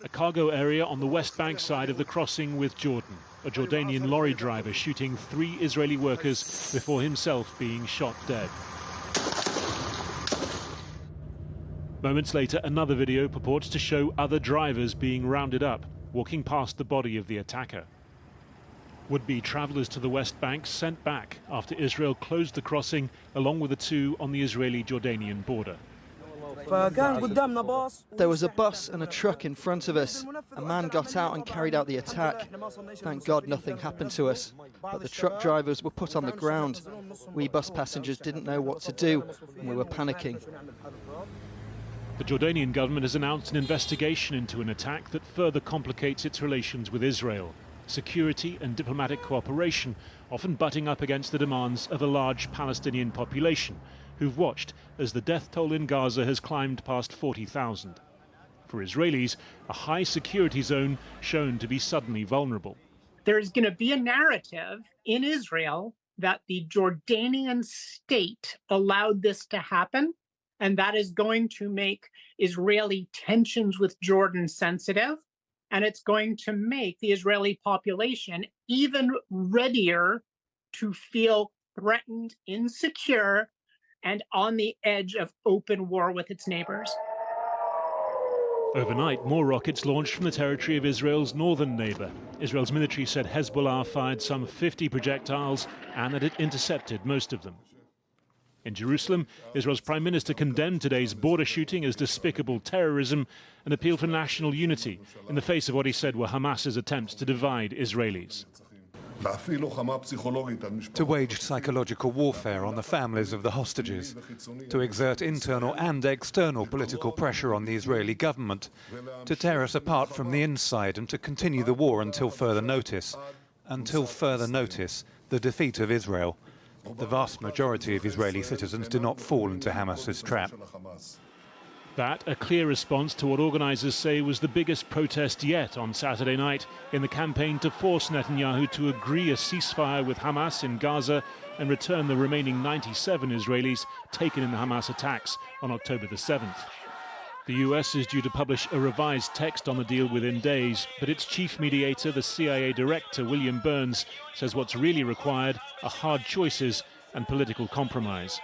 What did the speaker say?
a cargo area on the West Bank side of the crossing with Jordan. A Jordanian lorry driver shooting 3 Israeli workers before himself being shot dead. Moments later, another video purports to show other drivers being rounded up, walking past the body of the attacker. Would-be travellers to the West Bank sent back after Israel closed the crossing, along with the 2 on the Israeli-Jordanian border. There was a bus and a truck in front of us. A man got out and carried out the attack. Thank God nothing happened to us. But the truck drivers were put on the ground. We bus passengers didn't know what to do, and we were panicking. The Jordanian government has announced an investigation into an attack that further complicates its relations with Israel. Security and diplomatic cooperation often butting up against the demands of a large Palestinian population who've watched as the death toll in Gaza has climbed past 40,000. For Israelis, a high security zone shown to be suddenly vulnerable. There's going to be a narrative in Israel that the Jordanian state allowed this to happen, and that is going to make Israeli tensions with Jordan sensitive, and it's going to make the Israeli population even readier to feel threatened, insecure, and on the edge of open war with its neighbors. Overnight, more rockets launched from the territory of Israel's northern neighbor. Israel's military said Hezbollah fired some 50 projectiles and that it intercepted most of them. In Jerusalem, Israel's Prime Minister condemned today's border shooting as despicable terrorism and appealed for national unity in the face of what he said were Hamas's attempts to divide Israelis. To wage psychological warfare on the families of the hostages, to exert internal and external political pressure on the Israeli government, to tear us apart from the inside and to continue the war until further notice. Until further notice, the defeat of Israel. The vast majority of Israeli citizens do not fall into Hamas's trap. That a clear response to what organisers say was the biggest protest yet on Saturday night in the campaign to force Netanyahu to agree a ceasefire with Hamas in Gaza and return the remaining 97 Israelis taken in the Hamas attacks on October the 7th. The US is due to publish a revised text on the deal within days, but its chief mediator, the CIA director, William Burns, says what's really required are hard choices and political compromise.